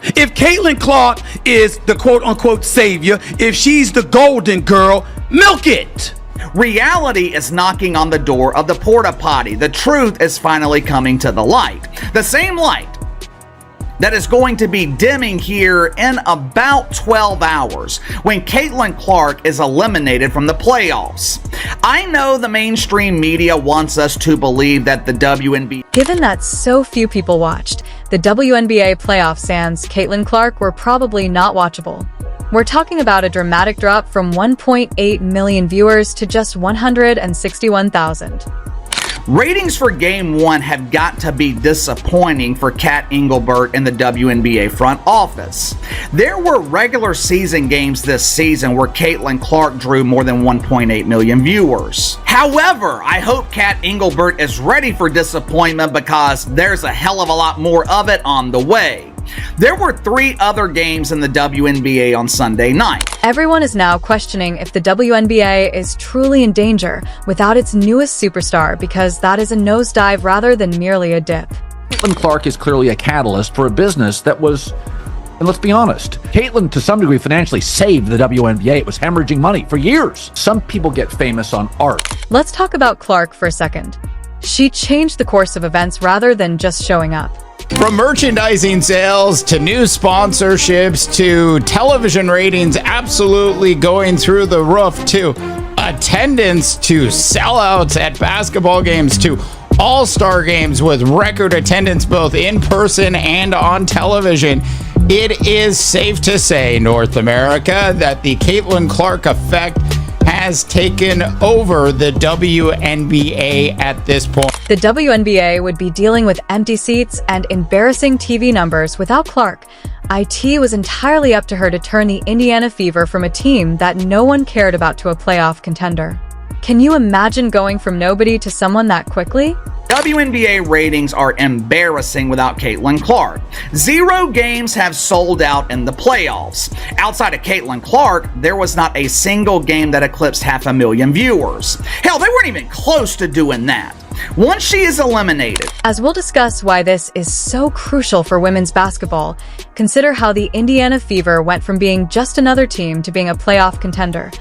If Caitlin Clark is the quote-unquote savior, if she's the golden girl, milk it. Reality is knocking on the door of the porta potty. The truth is finally coming to the light. The same light that is going to be dimming here in about 12 hours when Caitlin Clark is eliminated from the playoffs. I know the mainstream media wants us to believe that the WNBA... Given that so few people watched, the WNBA playoff sans Caitlin Clark were probably not watchable. We're talking about a dramatic drop from 1.8 million viewers to just 161,000. Ratings for Game 1 have got to be disappointing for Kat Engelbert in the WNBA front office. There were regular season games this season where Caitlin Clark drew more than 1.8 million viewers. However, I hope Kat Engelbert is ready for disappointment because there's a hell of a lot more of it on the way. There were 3 other games in the WNBA on Sunday night. Everyone is now questioning if the WNBA is truly in danger without its newest superstar, because that is a nosedive rather than merely a dip. Caitlin Clark is clearly a catalyst for a business that was, and let's be honest, Caitlin to some degree financially saved the WNBA. It was hemorrhaging money for years. Some people get famous on art. Let's talk about Clark for a second. She changed the course of events rather than just showing up. From merchandising sales to new sponsorships to television ratings absolutely going through the roof to attendance to sellouts at basketball games to all-star games with record attendance both in person and on television. It is safe to say, North America, that the Caitlin Clark effect has taken over the WNBA at this point. The WNBA would be dealing with empty seats and embarrassing TV numbers without Clark. IT was entirely up to her to turn the Indiana Fever from a team that no one cared about to a playoff contender. Can you imagine going from nobody to someone that quickly? WNBA ratings are embarrassing without Caitlin Clark. 0 games have sold out in the playoffs. Outside of Caitlin Clark, there was not a single game that eclipsed 500,000 viewers. Hell, they weren't even close to doing that. Once she is eliminated. As we'll discuss why this is so crucial for women's basketball, consider how the Indiana Fever went from being just another team to being a playoff contender,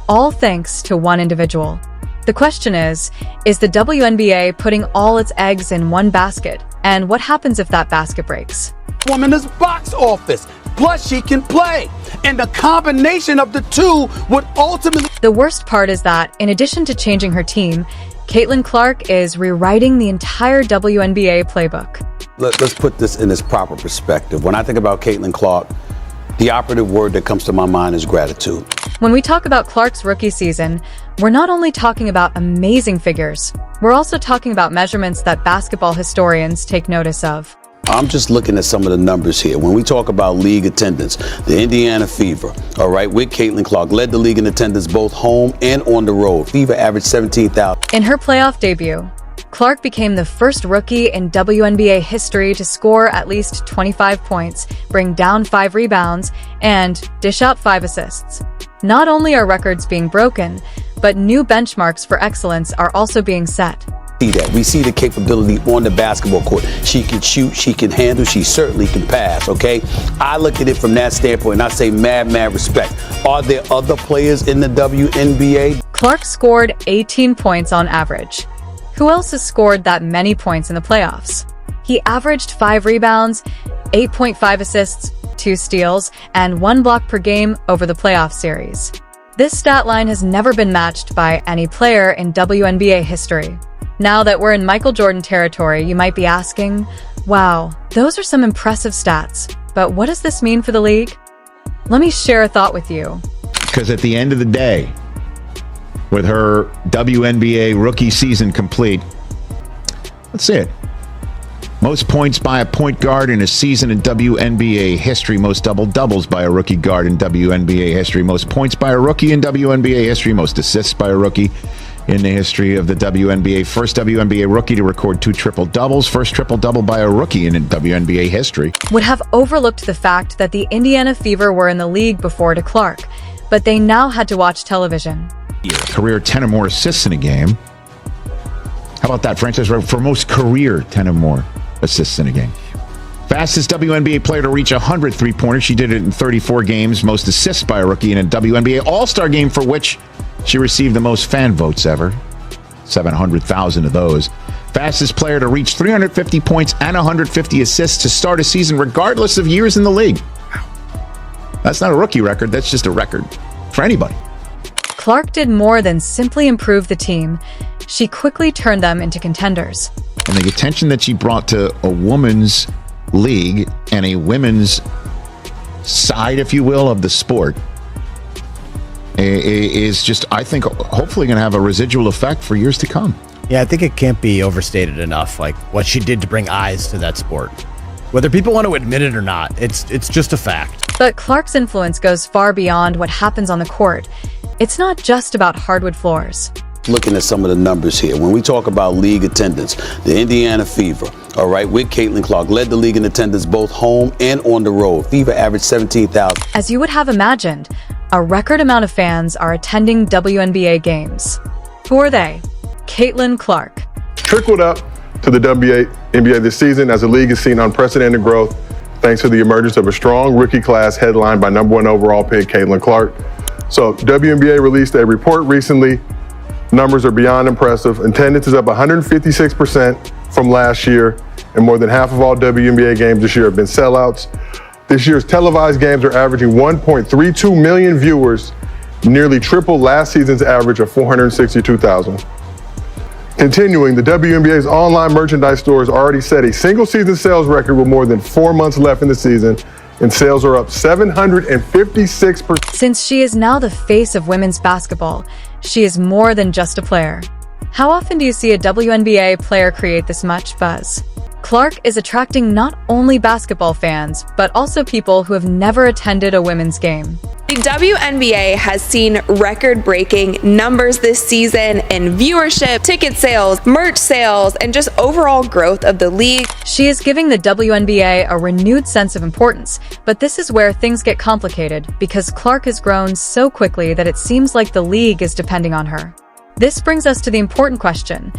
all thanks to one individual. The question is the WNBA putting all its eggs in one basket? And what happens if that basket breaks? Woman is box office, plus she can play. And the combination of the two would ultimately... The worst part is that, in addition to changing her team, Caitlin Clark is rewriting the entire WNBA playbook. Let's put this in its proper perspective. When I think about Caitlin Clark, the operative word that comes to my mind is gratitude. When we talk about Clark's rookie season, we're not only talking about amazing figures, we're also talking about measurements that basketball historians take notice of. I'm just looking at some of the numbers here. When we talk about league attendance, the Indiana Fever, all right, with Caitlin Clark, led the league in attendance both home and on the road. Fever averaged 17,000. In her playoff debut, Clark became the first rookie in WNBA history to score at least 25 points, bring down 5 rebounds, and dish out 5 assists. Not only are records being broken, but new benchmarks for excellence are also being set. We see the capability on the basketball court. She can shoot, she can handle, she certainly can pass, okay? I look at it from that standpoint and I say mad respect. Are there other players in the WNBA? Clark scored 18 points on average. Who else has scored that many points in the playoffs? He averaged 5 rebounds, 8.5 assists, 2 steals, and 1 block per game over the playoff series. This stat line has never been matched by any player in WNBA history. Now that we're in Michael Jordan territory, you might be asking, wow, those are some impressive stats, but what does this mean for the league? Let me share a thought with you. Because at the end of the day, with her WNBA rookie season complete, let's see it. Most points by a point guard in a season in WNBA history. Most double-doubles by a rookie guard in WNBA history. Most points by a rookie in WNBA history. Most assists by a rookie in the history of the WNBA. First WNBA rookie to record 2 triple-doubles. First triple-double by a rookie in WNBA history. Would have overlooked the fact that the Indiana Fever were in the league before to Clark, but they now had to watch television. Career 10 or more assists in a game. How about that, franchise record for most career 10 or more assists in a game? Fastest WNBA player to reach 100 three-pointers. She did it in 34 games. Most assists by a rookie in a WNBA All-Star game, for which she received the most fan votes ever. 700,000 of those. Fastest player to reach 350 points and 150 assists to start a season, regardless of years in the league. That's not a rookie record. That's just a record for anybody. Clark did more than simply improve the team. She quickly turned them into contenders. And the attention that she brought to a woman's league and a women's side, if you will, of the sport is just, I think, hopefully going to have a residual effect for years to come. Yeah, I think it can't be overstated enough, like what she did to bring eyes to that sport. Whether people want to admit it or not, it's just a fact. But Clark's influence goes far beyond what happens on the court. It's not just about hardwood floors. Looking at some of the numbers here, when we talk about league attendance, the Indiana Fever, all right, with Caitlin Clark, led the league in attendance both home and on the road. Fever averaged 17,000. As you would have imagined, a record amount of fans are attending WNBA games. Who are they? Caitlin Clark. Trickled up to the WNBA this season as the league has seen unprecedented growth thanks to the emergence of a strong rookie class headlined by #1 overall pick Caitlin Clark. So WNBA released a report recently. Numbers are beyond impressive. Attendance is up 156% from last year, and more than half of all WNBA games this year have been sellouts. This year's televised games are averaging 1.32 million viewers, nearly triple last season's average of 462,000. Continuing, the WNBA's online merchandise store has already set a single season sales record with more than 4 months left in the season, and sales are up 756%. Since she is now the face of women's basketball, she is more than just a player. How often do you see a WNBA player create this much buzz? Clark is attracting not only basketball fans, but also people who have never attended a women's game. The WNBA has seen record-breaking numbers this season in viewership, ticket sales, merch sales, and just overall growth of the league. She is giving the WNBA a renewed sense of importance, but this is where things get complicated because Clark has grown so quickly that it seems like the league is depending on her. This brings us to the important question: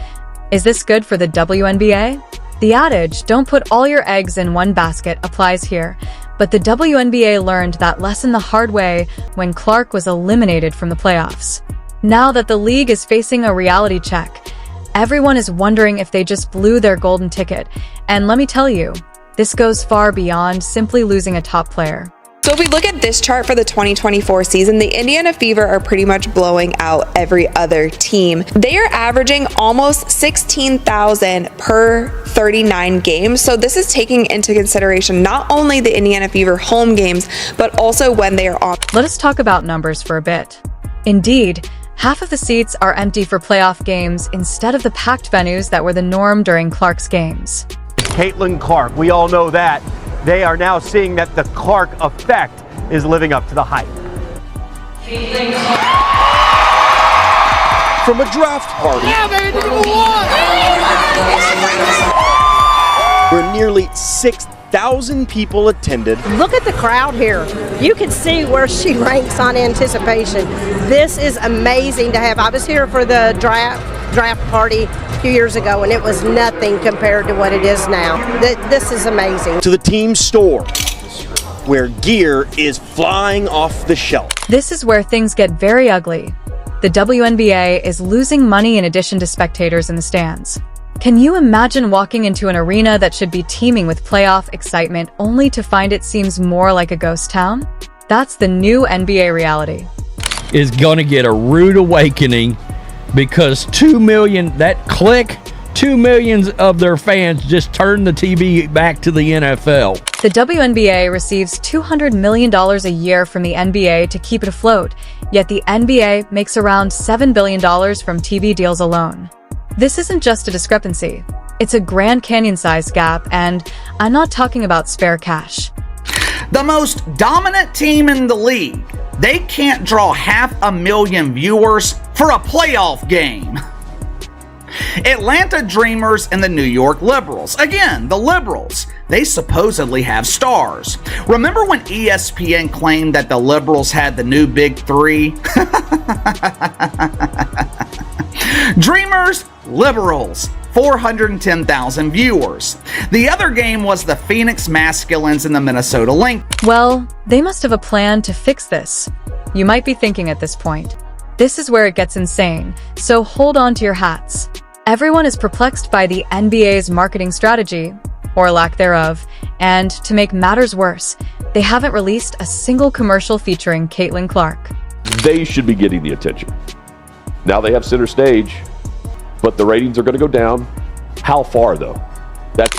is this good for the WNBA? The adage, "Don't put all your eggs in one basket," applies here. But the WNBA learned that lesson the hard way when Clark was eliminated from the playoffs. Now that the league is facing a reality check, everyone is wondering if they just blew their golden ticket. And let me tell you, this goes far beyond simply losing a top player. So if we look at this chart for the 2024 season, the Indiana Fever are pretty much blowing out every other team. They are averaging almost 16,000 per 39 games. So this is taking into consideration not only the Indiana Fever home games, but also when they are on. Let us talk about numbers for a bit. Indeed, half of the seats are empty for playoff games instead of the packed venues that were the norm during Clark's games. Caitlin Clark, we all know that. They are now seeing that the Clark effect is living up to the hype. From a draft party, where nearly 6,000 people attended. Look at the crowd here. You can see where she ranks on anticipation. This is amazing to have. I was here for the draft party a few years ago, and it was nothing compared to what it is now. This is amazing. To the team store, where gear is flying off the shelf. This is where things get very ugly. The WNBA is losing money in addition to spectators in the stands. Can you imagine walking into an arena that should be teeming with playoff excitement only to find it seems more like a ghost town? That's the new NBA reality. Is going to get a rude awakening because 2 million, that click, 2 million of their fans just turned the TV back to the NFL. The WNBA receives $200 million a year from the NBA to keep it afloat, yet the NBA makes around $7 billion from TV deals alone. This isn't just a discrepancy. It's a Grand Canyon-sized gap, and I'm not talking about spare cash. The most dominant team in the league, they can't draw 500,000 viewers for a playoff game. Atlanta Dreamers and the New York Liberals. Again, the Liberals. They supposedly have stars. Remember when ESPN claimed that the Liberals had the new big three? Dreamers, Liberals, 410,000 viewers. The other game was the Phoenix Masculines and the Minnesota Lynx. Well, they must have a plan to fix this. You might be thinking at this point, this is where it gets insane, so hold on to your hats. Everyone is perplexed by the NBA's marketing strategy, or lack thereof, and to make matters worse, they haven't released a single commercial featuring Caitlin Clark. They should be getting the attention. Now they have center stage, but the ratings are going to go down. How far, though?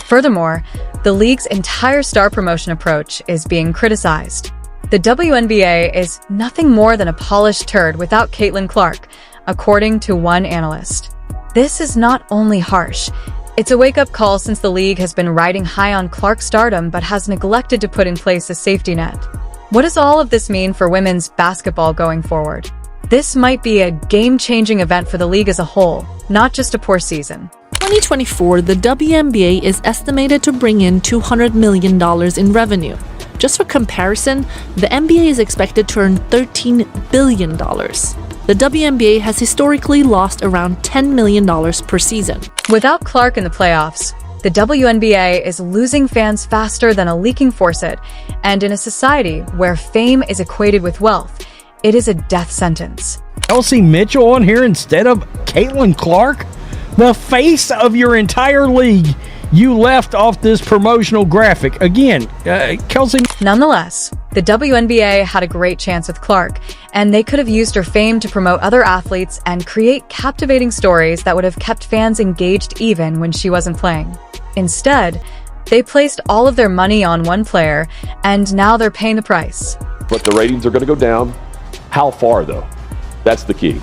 Furthermore, the league's entire star promotion approach is being criticized. The WNBA is nothing more than a polished turd without Caitlin Clark, according to one analyst. This is not only harsh, it's a wake-up call since the league has been riding high on Clark's stardom but has neglected to put in place a safety net. What does all of this mean for women's basketball going forward? This might be a game-changing event for the league as a whole, not just a poor season. 2024, the WNBA is estimated to bring in $200 million in revenue. Just for comparison, the NBA is expected to earn $13 billion. The WNBA has historically lost around $10 million per season. Without Clark in the playoffs, the WNBA is losing fans faster than a leaking faucet, and in a society where fame is equated with wealth, it is a death sentence. Elsie Mitchell on here instead of Caitlin Clark? The face of your entire league. You left off this promotional graphic. Again, Kelsey. Nonetheless, the WNBA had a great chance with Clark, and they could have used her fame to promote other athletes and create captivating stories that would have kept fans engaged even when she wasn't playing. Instead, they placed all of their money on one player, and now they're paying the price. But the ratings are going to go down. How far, though? That's the key.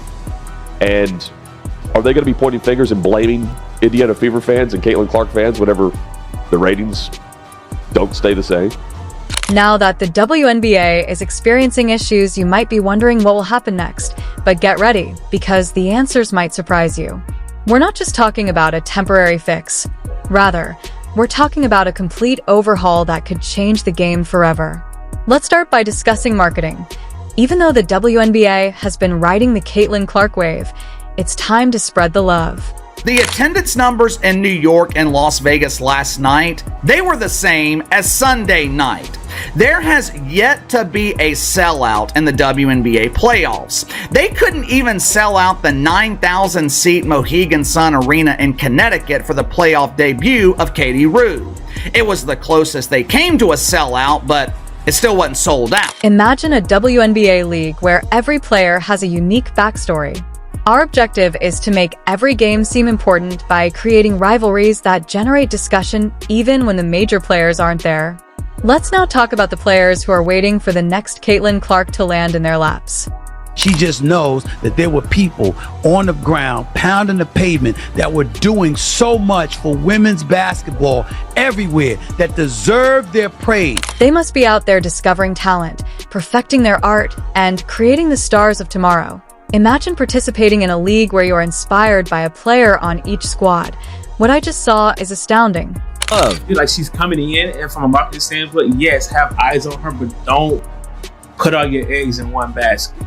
And are they going to be pointing fingers and blaming Indiana Fever fans and Caitlin Clark fans whenever the ratings don't stay the same? Now that the WNBA is experiencing issues, you might be wondering what will happen next. But get ready, because the answers might surprise you. We're not just talking about a temporary fix. Rather, we're talking about a complete overhaul that could change the game forever. Let's start by discussing marketing. Even though the WNBA has been riding the Caitlin Clark wave, it's time to spread the love. The attendance numbers in New York and Las Vegas last night, they were the same as Sunday night. There has yet to be a sellout in the WNBA playoffs. They couldn't even sell out the 9,000-seat Mohegan Sun Arena in Connecticut for the playoff debut of Katie Rue. It was the closest they came to a sellout, but it still wasn't sold out. Imagine a WNBA league where every player has a unique backstory. Our objective is to make every game seem important by creating rivalries that generate discussion even when the major players aren't there. Let's now talk about the players who are waiting for the next Caitlin Clark to land in their laps. She just knows that there were people on the ground pounding the pavement that were doing so much for women's basketball everywhere that deserve their praise. They must be out there discovering talent, perfecting their art, and creating the stars of tomorrow. Imagine participating in a league where you're inspired by a player on each squad. What I just saw is astounding. Like she's coming in, and from a marketing standpoint, yes, have eyes on her, but don't put all your eggs in one basket.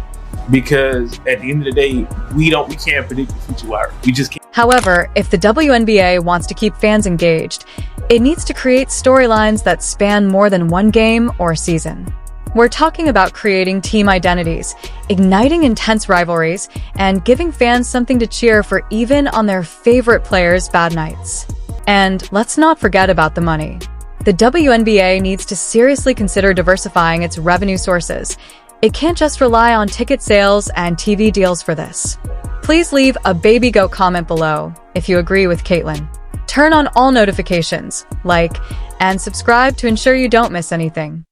Because at the end of the day, we can't predict the future. We just can't. However, if the WNBA wants to keep fans engaged, it needs to create storylines that span more than one game or season. We're talking about creating team identities, igniting intense rivalries, and giving fans something to cheer for even on their favorite players' bad nights. And let's not forget about the money. The WNBA needs to seriously consider diversifying its revenue sources. It can't just rely on ticket sales and TV deals for this. Please leave a baby goat comment below if you agree with Caitlin. Turn on all notifications, like, and subscribe to ensure you don't miss anything.